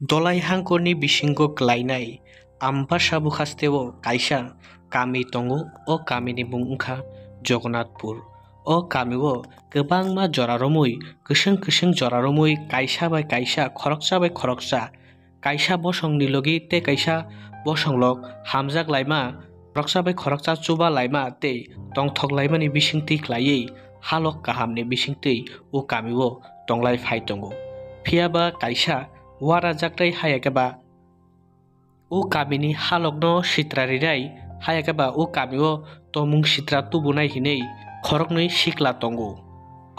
Dolai hangkorni bisingo klainai amba sabu khasteo kaisa kami tongo o kami ni bungkha Jagannathpur o kamio gobangma joraromui kusung joraromui kaisa bai kaisa khoroksa kaisa bosongni logi te kaisa bosonglok hamjak laima khoroksa chuba laima te tongthok laimani bisingti khlaiei halok kahamni bisingti o kamio tonglai phai tongo phiaba kaisa wara jaktai hayakeba o kamini halokno sitrarirai hayakeba o kamio tomung sitra tubunai hinei khoroknoi sikla tongo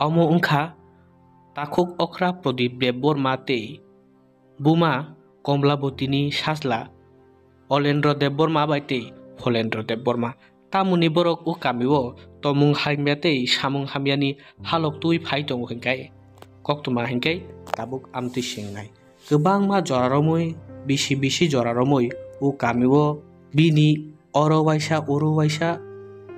amo ungkha takhuk okra prodip deborma te buma komlabotini sajla olendro deborma baite folendro deborma tamuni borok o kamio tomung haimyate samung hamyani halok tui phai tongo hingkai koktuma hingkai tabuk amti singnai gobangma joraromui bisi joraromui o kamio bini oro waisa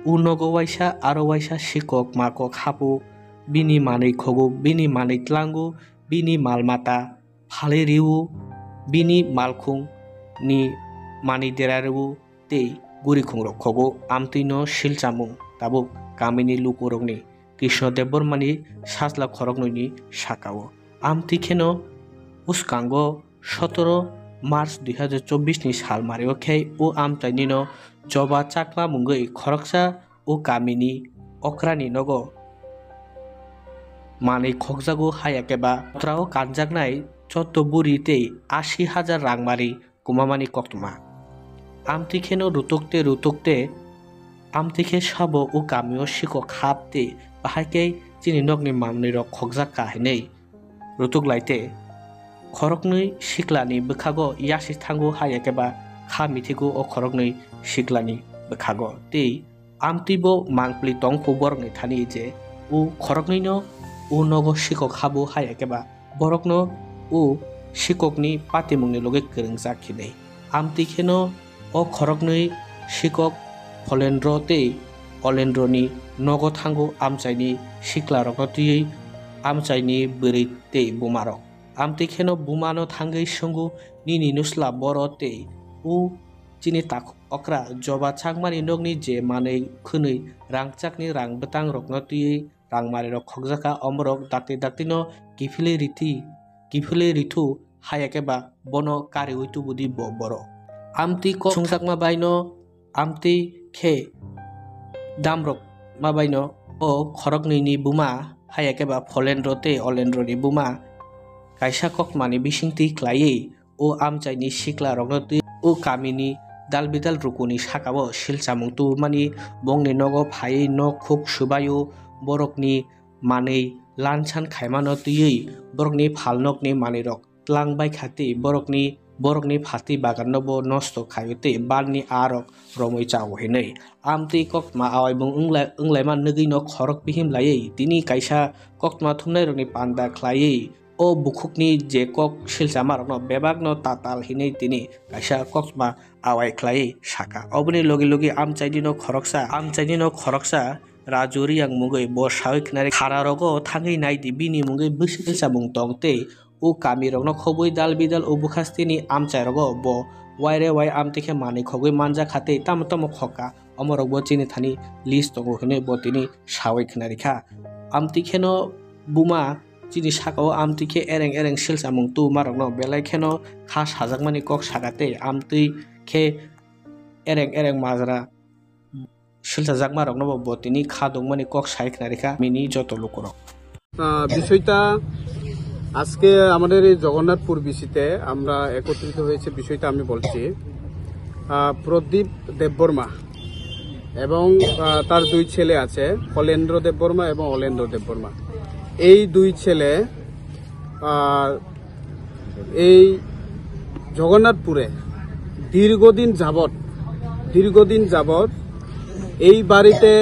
unogo waisa aro waisa sikok makok hapu bini manei khogu bini manei tlangu bini malmata phale riu bini malkhung ni mani deraru te guri khungrok khogu amtino silchamung tabuk kamini lukurokni Krishnadev Bormani sajla khoroknoni sakao amti kheno uskango 17 March 2024 ni salmario khei o amtaini no joba chakma mungoi khoroksa o kamini okrani nogo manei khokjago hayakeba trao kanjaknai chotto buri te 80,000 rangmari kumamani koktuma amti kheno rutukte amtikhe sabo o kamio siko khapte bahake chini nokni mamni rok khokjak kahinei rutuk laite khoroknoi siklani bkhago yasi thango hayakeba kha mithigo o khoroknoi siklani bkhago te amtibo mangpli tongpo borokni thani je o khoroknoi no o nogo sikok khabo hayakeba borokno o sikokni patimungni loge kringjak khinei amtikheno o khoroknoi sikok Holendro te Olendroni nogo thango amchaini sikla rokoti amchaini buri te bumarok amti kheno bumano thangai sungu nini nusla boro te u chini tak okra joba chakmani nogni je manei khunui rangchakni rang betang roknoti rangmari rok khokjaka omrok dakti no kifile ritu hayakeba bono kari uitu budi boro amti ko sungjakma baino amti khe damrok mabaino o khoroknoi ni buma hayakeba folendro te olendro ni buma kaisa kokmani bisingti khlaiei o amchaini sikla roknoti o kamini dalbidal rukuni sakao silchamung tu mani bongni nogo phai no khuk subayu borokni manei lanchan khaimano tui borokni phalnokni manirok tlangbai khati borokni phati bagannobo nosto khayute balni arok romoi chaw hinei amti kokma awaibung unglaima nugui no khorok bihim laiei tini kaisa kokma thumnai rokni panda khlaiei o bukhukni je kok silchama rokno bebak no tatal hinei tini kaisa kokma awai khlaiei saka oboni logi amchaini no khoroksa rajuri yang mungoi bo sawi khnari khara rogo thangai naidi bini mungoi bisil samung tongte o kami rokno khoboi dal bidal o bukhastini amchai rogo bo waire wai amtikhe mani khogoi manja khate tamtomo khoka amorok bo chini thani list tongo hine bo tini sawi khnari kha amtikhe no buma chini sakao amtikhe ereng silsamung tu marokno belai kheno kha sajakmani kok sagate amtikhe ereng majra silsajakma rokno bo tini kha dongmani kok sai khnari kha mini joto lokorok বিষয়টা আজকে আমাদের এই জগন্নাথপুর বিসিতে আমরা একত্রিত হয়েছে বিষয়টা আমি বলছি প্রদীপ দেববর্মা এবং তার দুই ছেলে আছে ফলেন্দ্র দেববর্মা এবং অলেন্দ্র দেববর্মা এই দুই ছেলে এই জগন্নাথপুরে দীর্ঘদিন যাবত এই বাড়িতে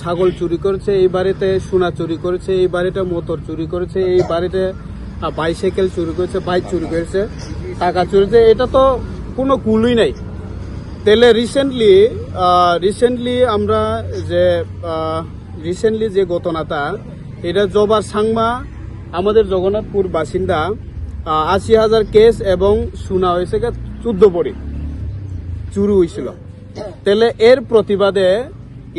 ছাগল চুরি করেছে এই বাড়িতে সোনা চুরি করেছে এই বাড়িতে মোটর চুরি করেছে এই বাড়িতে বাইসাইকেল চুরি করেছে বাইক চুরি করেছে টাকা চুরিছে এটা তো কোনো কুলই নাই তাহলে রিসেন্টলি আমরা যে ঘটনাটা এটা জবার সাংমা আমাদের জগন্নাথপুর বাসিন্দা 80,000 কেস এবং শোনা হয়েছে 14 বড়ি চুরি হয়েছিল। তাহলে এর প্রতিবাদে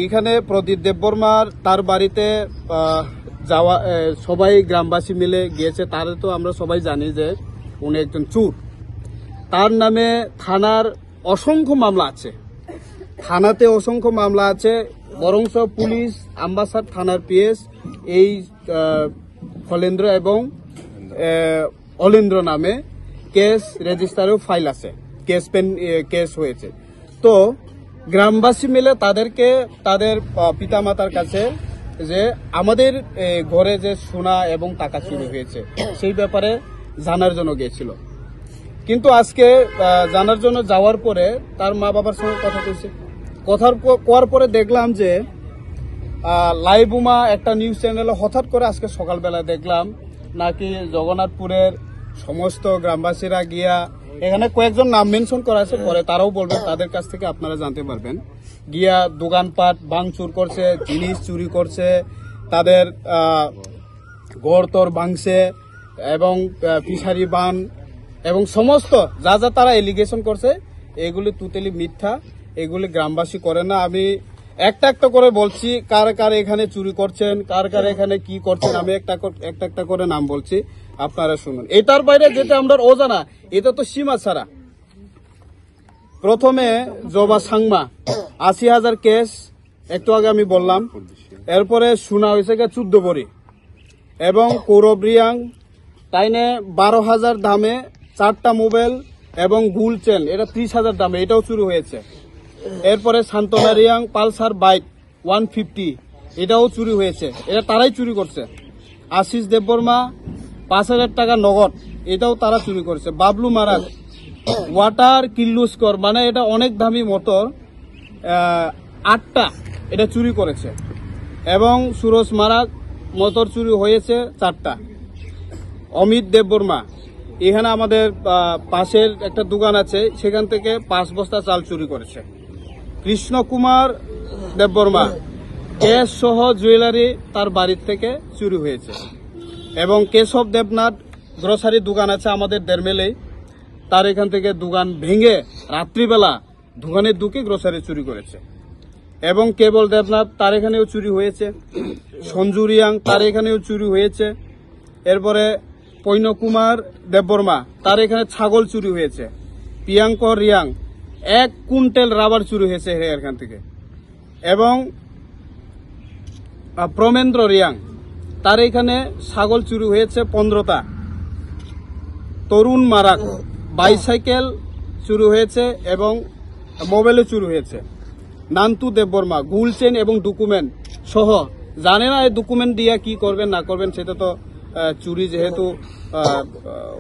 এখানে প্রদীপ দেববর্মার তার বাড়িতে যাওয়া, সবাই গ্রামবাসী মিলে গিয়েছে। তার তো আমরা সবাই জানি যে উনি একজন চোর। তার নামে থানার অসংখ্য মামলা আছে, থানাতে অসংখ্য মামলা আছে। বরংস পুলিশ আম্বাসার থানার পিএস এই ফলেন্দ্র এবং অলেন্দ্র নামে কেস রেজিস্টারেও ফাইল আছে, কেস হয়েছে। তো গ্রামবাসী মিলে তাদেরকে তাদের পিতামাতার কাছে যে আমাদের ঘরে যে সোনা এবং টাকা চুরি হয়েছে সেই ব্যাপারে জানার জন্য গিয়েছিল। কিন্তু আজকে জানার জন্য যাওয়ার পরে তার মা বাবার সঙ্গে কথা কইছে। কোয়ার পরে দেখলাম যে লাইভুমা একটা নিউজ চ্যানেলে হঠাৎ করে আজকে সকালবেলা দেখলাম নাকি জগন্নাথপুরের সমস্ত গ্রামবাসীরা গিয়া, এখানে কয়েকজন নাম মেনশন করা আছে, পরে তারাও বলবেন, তাদের কাছ থেকে আপনারা জানতে পারবেন, গিয়া দোকানপাট ভাঙচুর করছে, জিনিস চুরি করছে, তাদের গড়তর ভাঙছে এবং ফিশারি বান এবং সমস্ত যা যা তারা এলিগেশন করছে এগুলি টোটালি মিথ্যা, এগুলি গ্রামবাসী করে না। আমি একটা একটা করে বলছি কার কার এখানে চুরি করছেন, কার কার এখানে কি করছেন, আমি একটা একটা করে নাম বলছি, আপনারা শুনুন। এটার বাইরে যেটা আমরা অজানা, এটা তো সীমা ছাড়া। প্রথমে জবা সাংমা 80,000 কেস, একটু আগে আমি বললাম। এরপরে শোনা হয়েছে 14 বড়ি এবং কৌরব রিয়াং তাইনে 12,000 দামে 4টা মোবাইল এবং গুল চেন, এটা 30,000 দামে, এটাও চুরি হয়েছে। এরপরে সান্তনা রিয়াং পালসার বাইক 150, এটাও চুরি হয়েছে, এটা তারাই চুরি করছে। আশিস দেববর্মা 5,000 টাকা নগদ, এটাও তারা চুরি করেছে। বাবলু মারাক ওয়াটার কিল্লুস্কর, মানে এটা অনেক দামি মোটর 8টা, এটা চুরি করেছে। এবং সুরজ মারাক মোটর চুরি হয়েছে 4টা। অমিত দেববর্মা, এখানে আমাদের পাশের একটা দোকান আছে, সেখান থেকে 5 বস্তা চাল চুরি করেছে। কৃষ্ণ কুমার দেববর্মা ক্যাশ সহ জুয়েলারি তার বাড়ির থেকে চুরি হয়েছে। এবং কেশব দেবনাথ গ্রোসারি দোকান আছে আমাদের দেড়মেলেই, তার এখান থেকে দোকান ভেঙে রাত্রিবেলা দোকানে ঢুকে গ্রোসারি চুরি করেছে। এবং কেবল দেবনাথ তার এখানেও চুরি হয়েছে। সঞ্জু রিয়াং তার এখানেও চুরি হয়েছে। এরপরে পৈন কুমার দেববর্মা তার এখানে ছাগল চুরি হয়েছে। প্রিয়াঙ্কর রিয়াং 1 কুইন্টাল রাবার চুরি হয়েছে এখান থেকে। এবং প্রমেন্দ্র রিয়াং তার এখানে ছাগল চুরি হয়েছে 15টা। তরুণ মারাক বাইসাইকেল চুরি হয়েছে এবং মোবাইলও চুরি হয়েছে। নান্তু দেববর্মা গুল চেন এবং ডকুমেন্ট সহ, জানে না এই ডকুমেন্ট দিয়ে কি করবেন না করবেন, সেটা তো চুরি, যেহেতু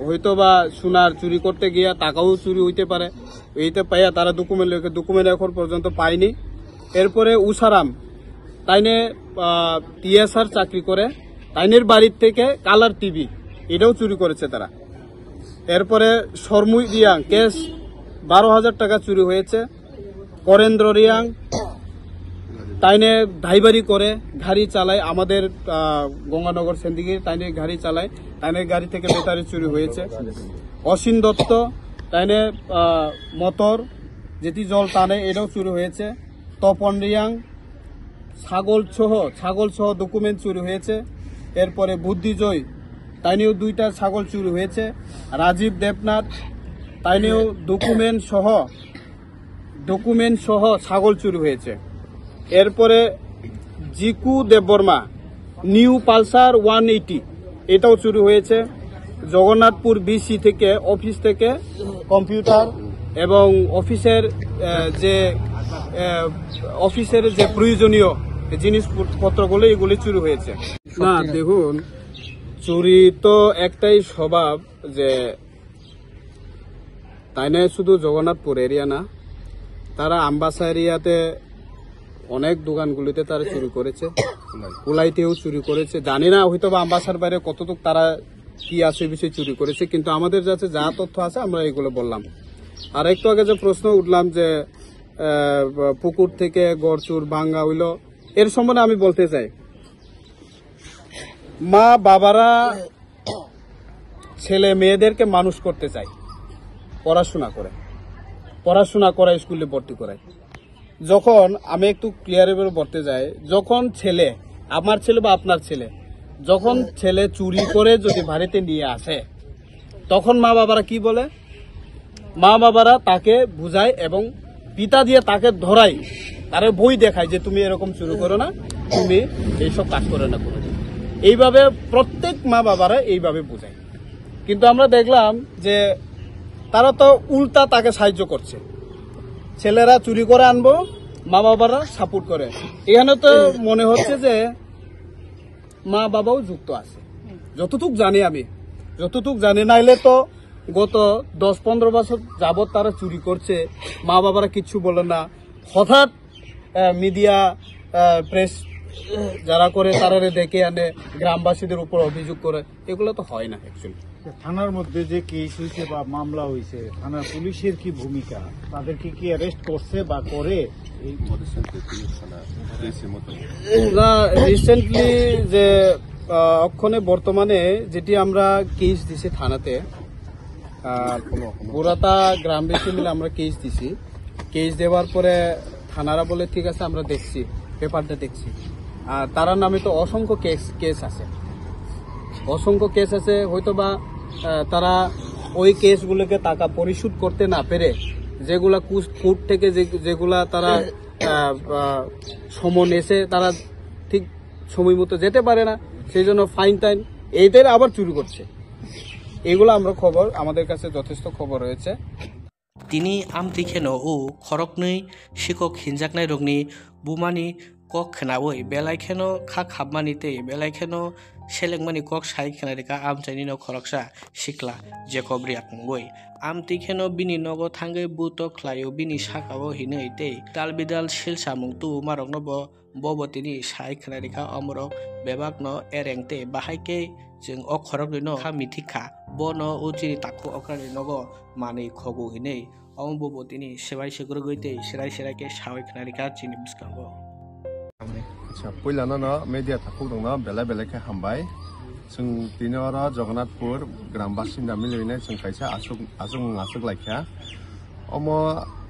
হয়তো বা সোনার চুরি করতে গিয়া টাকাও চুরি হইতে পারে, এইটা পাইয়া তারা ডকুমেন্ট এখন পর্যন্ত পায়নি। এরপরে উষারাম তাইনে টিএসআর চাকরি করে, তাইনের বাড়ির থেকে কালার টিভি এটাও চুরি করেছে তারা। এরপরে শর্মুই রিয়াং কেস 12,000 টাকা চুরি হয়েছে। করেন্দ্র রিয়াং তাইনে ড্রাইভারি করে, গাড়ি চালায়, আমাদের গঙ্গানগর সেন্দিগির তাইনে গাড়ি চালায়, তাইনের গাড়ি থেকে ব্যাটারি চুরি হয়েছে। অসীম দত্ত তাইনে মোটর যেটি জল টানে, এটাও চুরি হয়েছে। তপন রিয়াং ছাগল সহ ডকুমেন্ট চুরি হয়েছে। এরপরে বুদ্ধিজয় তাইনেও 2টা ছাগল চুরি হয়েছে। রাজীব দেবনাথ তাইনেও ডকুমেন্ট সহ ছাগল চুরি হয়েছে। এরপরে জিকু দেববর্মা নিউ পালসার 180, এটাও চুরি হয়েছে। জগন্নাথপুর বিসি থেকে অফিস থেকে কম্পিউটার এবং অফিসের যে প্রয়োজনীয় জিনিসপত্রগুলো এগুলি চুরি হয়েছে। না দেখুন, চুরি তো একটাই স্বভাব, যে তাই না শুধু জগন্নাথপুর এরিয়া না, তারা আমবাসা এরিয়াতে অনেক দোকানগুলিতে তারা চুরি করেছে, কুলাইতেও চুরি করেছে। জানি না হয়তো বা আমবাসার বাইরে কতটুকু তারা কি আছে বিষয়ে চুরি করেছে, কিন্তু আমাদের কাছে যা তথ্য আছে আমরা এগুলো বললাম। আর একটু আগে যে প্রশ্ন উঠলাম যে পুকুর থেকে গড় চুর ভাঙ্গা হইল, এর সম্বন্ধে আমি বলতে চাই, মা বাবারা ছেলে মেয়েদেরকে মানুষ করতে চায়, পড়াশোনা করে স্কুলে ভর্তি করায়। যখন আমি একটু ক্লিয়ারেবল বলতে যাই, যখন ছেলে, আমার ছেলে বা আপনার ছেলে, যখন ছেলে চুরি করে যদি বাড়িতে নিয়ে আসে, তখন মা বাবারা কি বলে? মা বাবারা তাকে বুঝায় এবং পিতা দিয়ে তাকে ধরায়, তারা বই দেখায় যে তুমি এরকম চুরি করো না, তুমি এইসব কাজ করে না করে। এইভাবে প্রত্যেক মা বাবারা এইভাবে বুঝায়। কিন্তু আমরা দেখলাম যে তারা তো উল্টা তাকে সাহায্য করছে। ছেলেরা চুরি করে আনবো, মা বাবারা সাপোর্ট করে। এখানে তো মনে হচ্ছে যে মা বাবাও যুক্ত আছে, যতটুক জানি, নাইলে তো গত 10-15 বছর যাবৎ তারা চুরি করছে, মা বাবারা কিচ্ছু বলে না। হঠাৎ মিডিয়া, প্রেস যারা করে তারা ডেকে আনে, গ্রামবাসীদের উপর অভিযোগ করে, এগুলো তো হয় না অ্যাকচুয়ালি। থানার মধ্যে যে কেস হয়েছে বা মামলা হয়েছে, থানার পুলিশের কি ভূমিকা? তাদেরকে কি অ্যারেস্ট করছে বা করে? না, রিসেন্টলি যে অক্ষণে বর্তমানে যেটি আমরা কেস দিছি থানাতে, পুরাতা গ্রামবাসী মিলে আমরা কেস দিছি। কেস দেওয়ার পরে থানারা বলে ঠিক আছে, আমরা দেখছি, পেপারটা দেখছি। আর তার নামে তো অসংখ্য কেস আছে, হয়তোবা তারা ওই কেসগুলোকে টাকা পরিশোধ করতে না পেরে, যেগুলা কোর্ট থেকে যেগুলা তারা সমন এসে তারা ঠিক সময় মতো যেতে পারে না, সেই জন্য ফাইন টাইন এইটাই আবার চুরি করছে। এগুলো আমরা আমাদের কাছে যথেষ্ট খবর রয়েছে। তিনি আমতিখেনো ও খরকनै শিকক হিনজাকনাই রগনি বুমানি কক খেনাবই বেলাইখেনো খাক হাবমানিতে বেলাইখেনো সেলেংমানি কক সাই খেনারিকা আমচাইনিनो खरकसा सिख्ला जेकब रियाक मुंगoi আমতিখেনো बिनि नगो थांगै बुतो ख्लायो बिनि साकाओ हिनै ते दालबिदाल सिलसा मुंतु मारकनो बबतिनि साइ खेनारिका अमरक बेबाकनो एरेंते बाहायके जों अ खरकनो खामिथिखा बनो उजिरि ताखु अक्रानि नगो मानै खगु हिनै अम बबतिनि सेबाय सेग्रगैते सेराय सावै खेनारिका चिनि बिस्कांगो। আচ্ছা পইলানো ন মিডিয়া থাকুক দङ बेलाय हामबाय जों दिनै आरो जगन्नाथपुर ग्राम बासिन्दा मिलायना जों खायसे आसुक लायखा अम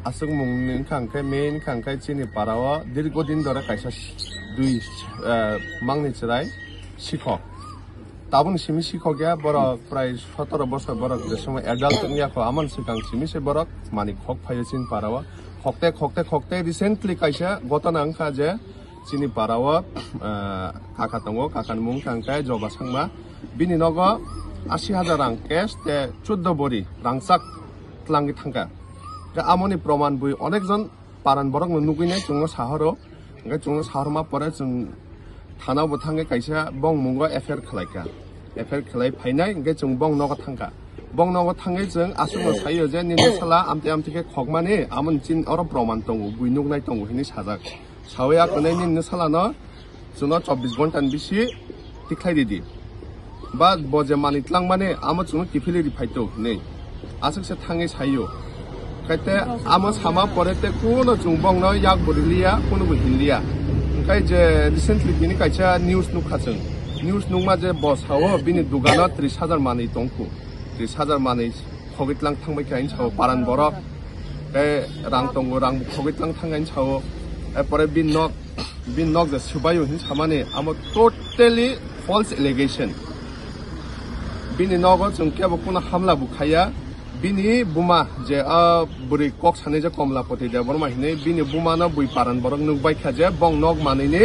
आसुक मुंनि खांखाय मेन खांखाय चिनि पाराव दीर्घदिन धरे खायसे दुइ मांनि चिराय शिक्षक ताबुन सिमि शिक्षकया बरक प्राय 17 বছর बरक जे समय एडाल्ट नियाखौ आमान सिगां सिमि से बरक मानि खक फायो चिन पाराव खकते रिसेंटली खायसे घटना अंखा जे चिनि पाराव काका दङ काकानि मुं खांखाय जबा सांमा बिनि नगो 80,000 रां कैश ते 14 बरि रांसाक tlanggi थांगा दा आमनि प्रमाण बुइ अनेक जन पारान बरक नुगुइनाय जों साहरो ओंखाय जों साहरमा परे जों थानाव थांगे कायसा बं मुंगो एफआईआर खलाय फायनाय ओंखाय जों बं नगो थांगा बं नगो थांगे जों आसुनो सायो जे निनि साला आमते खगमाने आमन चिन अर प्रमाण दङ बुइ नुगनाय दङ हिनि साजाक सावया कनै निनि सालानो जोंना 24 घन्टानि बिसि तिख्लाय दिदि बा बजे मानि tlang माने आम जों किफिलिरि फाइतो नै आसुकसे थांगे सायो खायते आम सामा परेते कुनो जों बंनो याक बरिलिया कुनो हिलिया ओंखाय जे रिसेंटली बिनि कायसा निउस नुखाजों निउस नुमा जे बस हावो बिनि दुगाना 30,000 मानि दंखु 30,000 मानि खगितलां थांबाय खायन साव पारान बरक ए रां दंगो रां खगितलां थांगायन साव परे बिन नक जे सुबायो हिन सामाने आम टोटली फल्स एलिगेशन बिनि नगो जों केबो कुनो हमला बुखाया बिनि बुमा जे बुरि कक सानै जे कमलापति दे बरमा हिनै बिनि बुमा न बुइ पारान बरक नुबाय खाजे बं नग मानैनि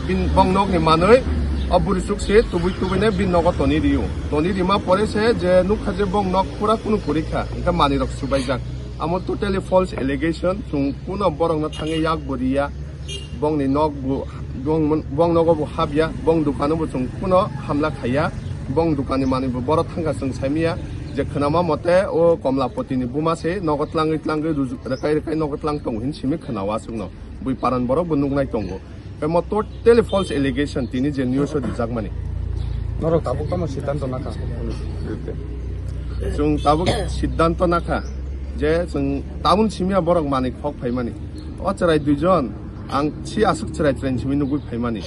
बिन बं नगनि मानै बुरि सुकसे तुबुइने बिन नगो तनि रिमा परे से जे नुखाजे बं नग पुरा कुनो पुरिखा इनका मानि रक सुबाय जाक आम टोटली फल्स एलिगेशन जों कुनो बरक न थांगे याक बुरिया बंनि नग बं नगो बु हाबिया बं दुकानो बु जों कुनो हमला खाया बं दुकानि मानि बु बर थांगा जों साइमिया जे खोनामा मते ओ कमलापतिनि बुमासे नगतलाङै रुजु रेखाय नगतलां दङ हिन सिमि खोनावा सुंनो बुइ पारान बर बु नुगनाय दङ बे म टोटली फल्स एलिगेशन तिनि जे निउस दिजाक माने नरक ताबुक तम सिद्धांत नाका जों ताबुक सिद्धांत नाका जे जों ताबुन सिमिया बरक माने खक फाय माने अचराय दुइजन आं छि आसुक चराय ट्रेन सिमि नुगुइ फाय माने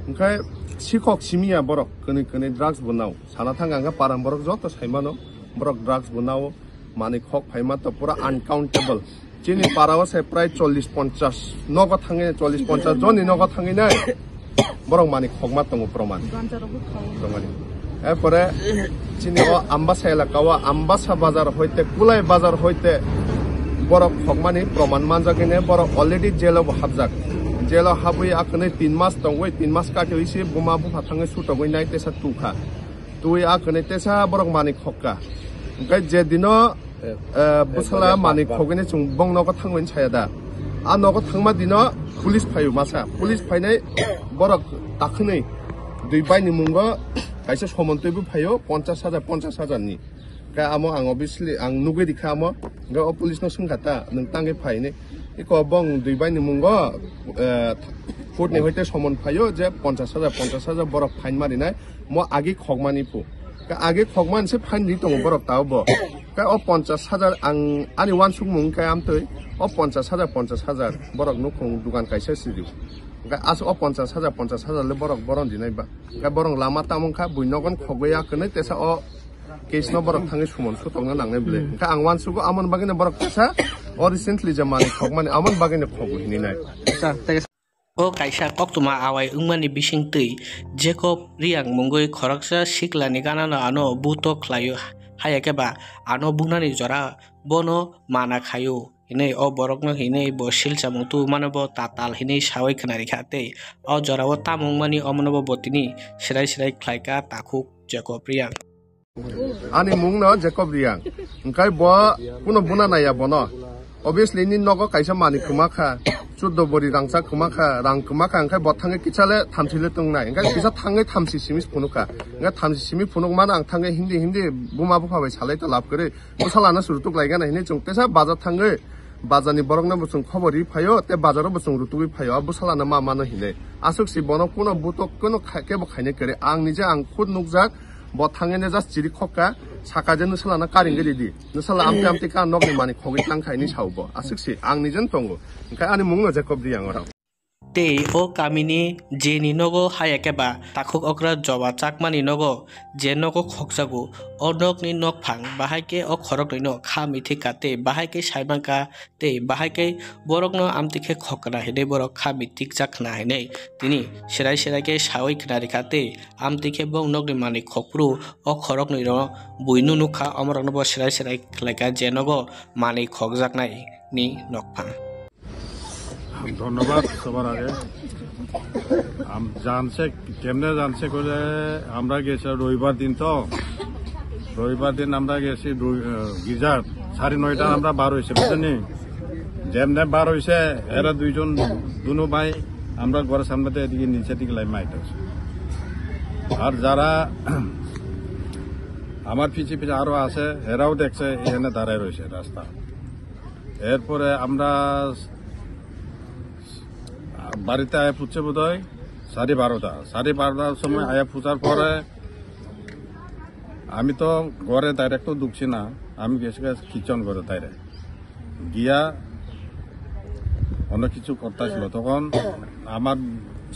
ओंखाय sikok simia borok kene drugs bonau sana thanga nga parang borok joto saimano borok drugs bonau mani khok phaima to pura uncountable chini parawa se pray 40-50 nogo thange 40-50 joni nogo thange nai borok mani khokma tongo proman tomani এরপরে চিনি আম্বাসা এলাকা আম্বাসা বাজার হইতে কুলাই বাজার হইতে বড় ফকমানি প্রমাণ মানজাকিনে বড় অলরেডি জেলাव হাবজাক জেলাव হাবই আখনে 3 মাস দংই 3 মাস কাটি হইছে বুমা বুফা থাঙে সুটগই নাই তেসা তুখা তুই আখনে তেসা বড় মানি খক্কা গাই যে দিন বুসালা মানি খগনে চুং বংনগো থাঙwen ছায়াদা আ নগো থাংমা দিন পুলিশ ফায়ু মাসা পুলিশ ফাইনাই বড় তাখনে দুই বাইনি মুঙ্গ kaisa somontoi phayo 50,000 ni ka amo ang obviously ang nuge dikha amo ga o police no sungata nang tange phaine iko bong dui bai ni mungo court ne hoite somon phayo je 50,000 borok fine mari nai mo agi khogmani pu ka agi khogman se fine ni tong borok tawbo ka o 50,000 ang ani wan sungmung ka amtoi o 50,000 borok no khong dukan kaisa sidiu as o 50,000 le borok boron dinai ba ka borong lama tamong kha buinogon khogya kene tesa o case no borok thangi sumon sutongna nangnai bele ka angwan sugo amon bagine borok tesa o recently jamani khogmani amon bagine khogu hininai o kaisa koktuma awai ungmani bising tui Jacob riang mungoi khoroksa siklani ganano ano buto khlayo hayakeba ano bunani jora bono mana khayo hinai o borokno hinai bo silchamung tu manobo tatal hinai sawai khnari khate o jorao tamung mani omnobo botini sirai sirai khlaika takhuk Jacob riang ani mungno Jacob riang kai bo kuno buna naya bono obviously ni nogo kaisa mani khuma kha 14 bori rangsa khuma kha rang khuma kha kai bo thange kichale thamsile tungnai kai kisa thange thamsi simis phunuka nga thamsi simi phunuk mana ang thange hindi buma bufa bai salai to lap kare musalana surutuk laiga na hine chungtesa bazar thange bazani borokna busung khobori phayo te bazaro busung rutubi phayo abusalana ma mano hile asuk si bono kuno butok kuno khake bo khaine kare ang nije ang khud nukjak bo thangene just chiri khokka sakaje nusalana karingeri di nusala amte ka nokni mani khogi tangkhaini saubo asuk si ang nijen tongo kai ani mungno Jacob riang ora te o kamini jeni nogo hayakeba takhuk okra joba chakmani nogo je nogo khoksagu o nokni nok phang bahaike o khorok no khami thikate bahaike saibangka te bahaike borokno amtikhe khokna hede borok khami tikjakna hene tini serai ke sawai khnari khate amtikhe bong nokni mani khokpru o khorok ni ro buinu nukha amrokno bo serai khlaika je nogo mani khokjaknai ni nokphang ধন্যবাদ সবার আগে জানছে কেমনে জানছে করে আমরা গেছি রবিবার দিন তো রবিবার দিন আমরা গেছি গির্জার 9:30 আমরা বার হয়েছে বুঝলেনি যেমনে বার হয়েছে এরা দুইজন দুনো ভাই আমরা ঘরের সামনেতে এদিকে নিচে দিকে লাই মাইট আছে আর যারা আমার পিছিয়ে আরো আছে এরাও দেখছে এখানে দাঁড়ায় রয়েছে রাস্তা এরপরে আমরা বাড়িতে আয়া ফুটছে বোধ হয় 12:30 সময় আয়া ফুটার পরে আমি তো ঘরে ডাইরেক্ট ঢুকছি না আমি গেছি কিচেন ঘরে ডাইরেক্ট গিয়া অনেক কিছু করতেছিল তখন আমার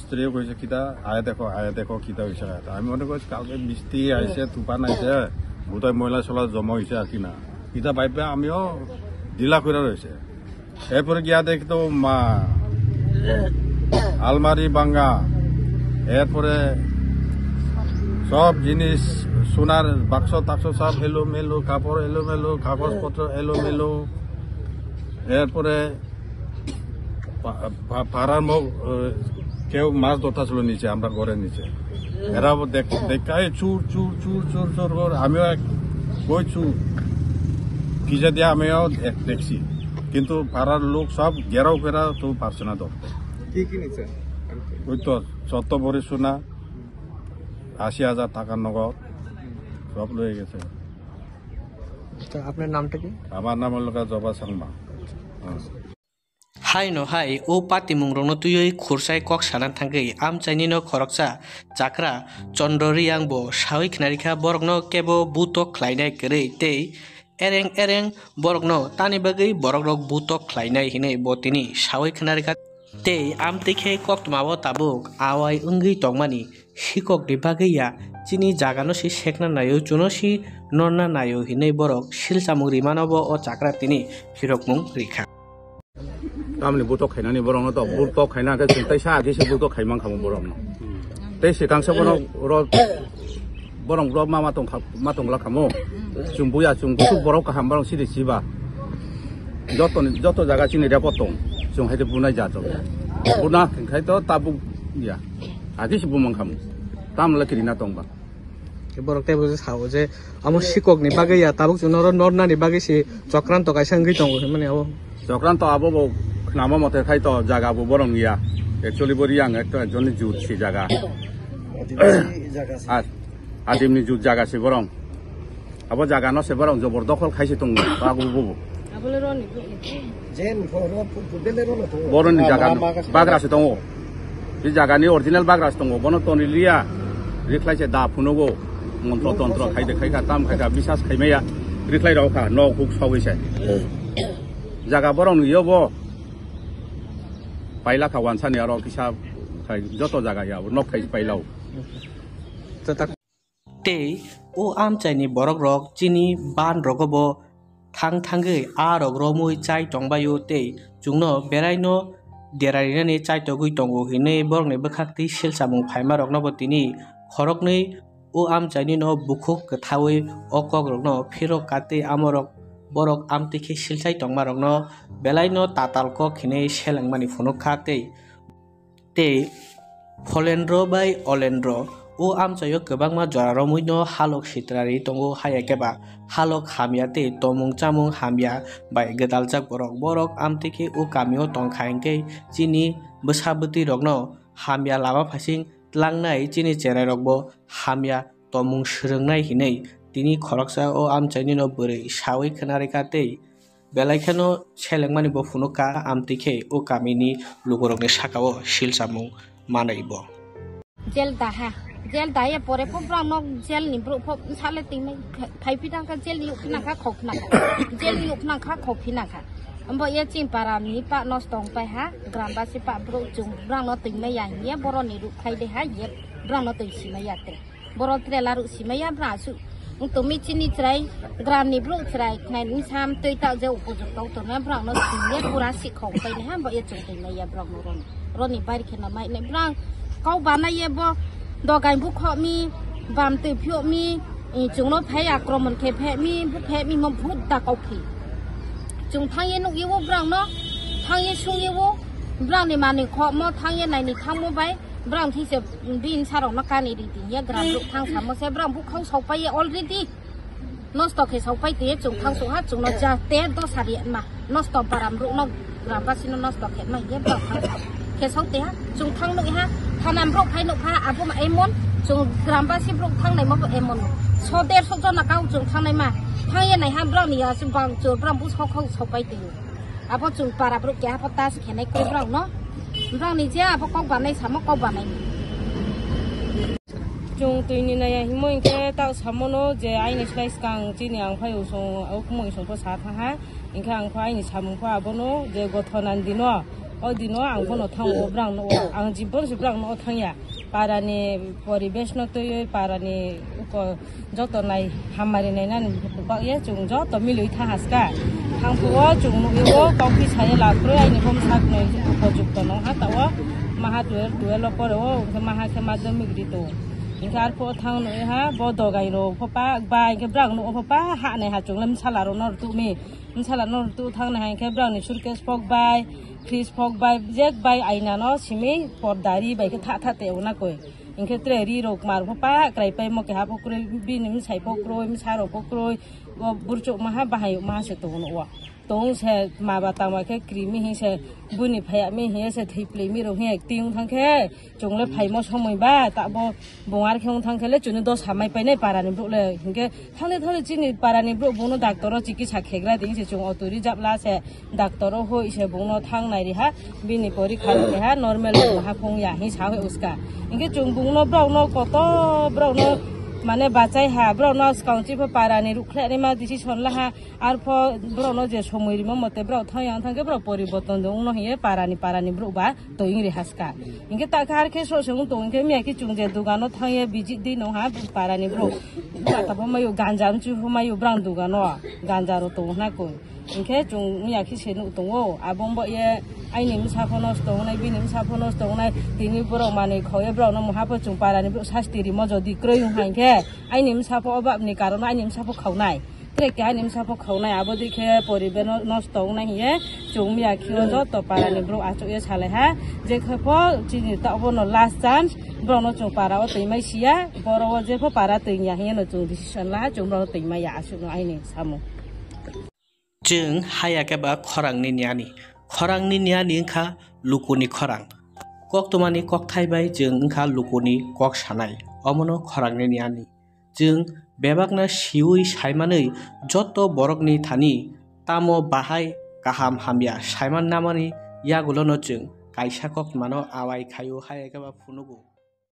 স্ত্রীও কইছে কিতা আয়া দেখো কিতা হয়েছে আমি মনে করছি কালকে বৃষ্টি আইছে তুফান আইছে বোধহয় ময়লা চলা জমা হয়েছে আর কিনা কিতা ভাইবে আমিও ঢিলা করে রয়েছে এরপরে গিয়া দেখি তো মা আলমারি ভাঙ্গা এরপরে সব জিনিস সোনার বাক্স টাক্স সব এলোমেলো কাপড় এলোমেলো কাগজপত্র এলোমেলো এরপরে পাড়ার মুখ কেউ মাছ ধরতে ছিল নিচে আমরা ঘরের নিচে এরা দেখায় চুর চুর চুর চুর চুর করে আমিও কই চুর ভিজে দিয়ে আমিও দেখছি কিন্তু পাড়ার লোক সব ঘেরাও ফেরা তো পারছে না ধরতে ওই তো 14 ভরি সোনা 80,000 টাকার নগদ সব লয়ে গেছে আপনার নামটা কি আমার নাম হলো জবা সাংমা হাই no hai o pati mungrong tuyoi khursai kok sanan thangai am chaini no khoroksa chakra chondoriang bo sawi khnarikha borokno kebo butok khlainai kerei tei ereng borokno tani bagai borokrok butok khlainai hinai botini sawi khnarikha tei am tikhe koktmao tabuk awai ungui tongmani sikok ni bagaiya chini jagano si sekna nayo chuno si norna nayo hinai borok silsamung rimanobo o chakra tini hirokmung rikha tamni buto khainani borong to buto khaina ke sintai sa ge se buto khaimang khamu borong no te se kangsa borong ro borong ro ma tong la khamu chumbuya chumbu borok ka hambarong sidi siba joto jaga chini dia potong chung haide bunai ja to buna khai to tabu ya adi si bumang khamu tam la kirina tong ba borok te buji sawo je amo sikok ni bagaiya tabuk junoro norna ni bagai si chokranto kaisa ngi tongo mane abo chokranto abo bo nama mote khai to jaga bo borong ya actually bori yang ekta joni jut si jaga adimni jut jaga si borong abo jaga no se borong jobor dokhol khaisi tong bagu bubu boron ni jaga bagra se tongo di jaga ni original bagra se tongo bono toni liya riklai se da phunogo montro tontro khaide khai ka tam khai ka bisas khaimeya riklai rao kha no kuk sawi se jaga borong ni yobo paila ka wansa ni aro kisa khai joto jaga ya nok khai pailau te o amchaini borok rok chini ban rogobo thangei arok romui chai tongbayo te chungno beraino derarinani chai togui tongo hinei borokni bwkhakti silsamung phaima rokno bo tini khoroknei o amchaini no bukhuk kthawui okok rokno phirok kate amorok borok amtikhe silchai tongma rokno belaino tatalko khinei selangmani phunukha te folendro bai olendro o amchayo kwbangma joraromui no halok sitrari tongo hayakeba halok hamya te tomung chamung hamya bai gedaljak borok amtike o kamio tongkhaengke chini bwsabuti rokno hamya lama phasing tlangnai chini cherai rokbo hamya tomung srungnai hinei tini khoroksa o amchaini no bwrui sawi khnareika te belaikhano selengmani bo phunukha amtike o kamini lugorokni sakao silsamung manaibo jel daha jel daya pore pop rang jel ni bro pop sale ting mai phai pidang ka jel yuk na kha khok na jel yuk na kha khok phina kha ambo ye chim param ni pa no stong pai ha gram ba si pa bro chung rang no ting mai ya ye boro ni ru khai de ha ye rang no ting si mai ya te boro tre la ru si mai ya bra su to mi chini trai gram ni bro trai nai ni sam tui ta je upu ju to to na bra no si ye pura si khok pai ne ha bo ye chung ting mai ya bra no ron ni bai khena mai ne bra kau ba na ye boดอกไก่บุกเขามีบามตือพิโอมีจุงรถแพยากรมันเคแพมีบุกแพมีมันพูดตะเกาผีจุงทางเย็นนกยีวบรังเนาะทางเย็นชุงยีวบรังในมาในขอมอทางเย็นไหนในทางโมไปบรังที่จะบินชาดอกนักการในดีดีเนี่ยกระดูกทางสามโมเสบรังบุกเขาเสาไปออลรีดีนอสตอกเสาไปเตะจุงทางสุหัสจุงนอจะเตะตัวสารีมานอสตอกปารามรุกนอกกราบาสินนอสตอกเห็นไหมเย็บรังเคเสาเตะจุงทางนกฮะทานำโรคภัยนกพาอาบุมาเอมอนจงกรามบาสิบโรคทั้งในมาเอมอนโซเดอร์โซจนักเอาจงทั้งในมาทั้งยันในห้ามเราเนี่ยสิบางโจรเราบุษเขาไปตีอาบุจงปาราบรุกแก่พอตาสิแค่ในกลุ่มเราเนาะเรานี่เจ้าพอเกาบ้านในสามกเกาบ้านในจงตีนี่ในหิมะแค่ตั้งสามโนเจ้าไอ้ในสไลส์กลางจีนยังพายุส่งเอาขโมยส่งภาษาทหารอีกครั้งพายในสามพาบโนเจ้าก็ทนันดีเนาะอดีน้ออังคนทางโอบรังโนอังจีบสิบรังโนทางยาปารานีบริเวณนตัวย่อยปารานีก็จอดตัวในทำมาในนั้นก็เยอะจุงจอดตัวมีลุยทางหัสกาทางผัวจุงนุ่ยว่ากองพิชัยหลักเลยในผมสักหน่อยพอจุกตัวน้องฮะแต่ว่ามหาตัวเราก็รู้มหาสมาธิมิกริโตอินทาร์พอทางหน่อยฮะบอดอกไก่โรพอป้าใบเก็บรังโนพอป้าหาในหาจุงเล่มฉลาดนอร์ตุมีฉลาดนอร์ตุทางในเก็บรังในชุดเกสปอกใบChris Pog by Jack by Aina no simi for dari by kata te una koi inke treri rok mar papa krai pai mo ke ha pokro bin mi sai pokro mi saro pokro burchok maha bahai ma se to no wa tong se ma ba ta ma ke krimi hi se buni phaya mi hi se thiple mi ro hi ting thang khe chung le phai mo somoi ba ta bo bongar khong thang khe le chun do samai pai nei para ni bro le inke thale thale chini para ni bro bono doctor chikitsa khegra ding se chung autori japla se doctor ho ise bono thang nai ri ha bini porikha ri ha normal ha khong ya hi sa he uska inke chung bono bro no ko to bro no माने बाचाय हा brown county फो पारानि रुखले मा decision Laha are four brown जे समयरि मते ब्राउ थाया थांगे ब्राउ परिवर्तन दं उनो हिए पारानि ब्रुबा तोइं रे हासका इनके ताकार के सोसुं तो इनके मियाकी चुंजे दुगानो थाये बिजि दिनो हा पारानि ब्रु ताबो मायो गांजाम चु मायो ब्राउन दुगानो गांजारो तो ना को इनके जुं मियाकी सेनु दङो आबंबो ये आइनि मुसाफनस दङनाय बिनि मुसाफनस दङनाय तिनि ब्राउ माने खये ब्राउन महाफो जुं पारानि ब्रु सास्तिरि मजदि क्रय हाइके आइनि मुसाफो अबाबनि कारण आइनि मुसाफो खावनाय ट्रेके आइनि मुसाफो खावनाय आबो दिखे परिबेन नष्ट दङनाय हिए जुं मियाकी ज तो पारानि ब्रु आचो ये साले हा जे खफो चिनि ताबोनो लास्ट चान्स ब्राउन जुं पाराओ तैमाय सिया बरो जेफो पारा तैनिया हिए न जुं डिसिसन ला जुं ब्राउन तैमाय आसु आइनि सामु जों हायाकेबा खरांनि नियानि ओंखा लुकुनि खरां कक्तमानि कक थाइबाय जों ओंखा लुकुनि कक सानाय अमनो खरांनि नियानि जों बेबागना सिउई साइमानै जत बरकनि थानि तामो बाहाय गाहाम हामिया साइमान नामानि यागुलनो जों काइसा कक्तमानो आवाय खायु हायाकेबा फुनुगु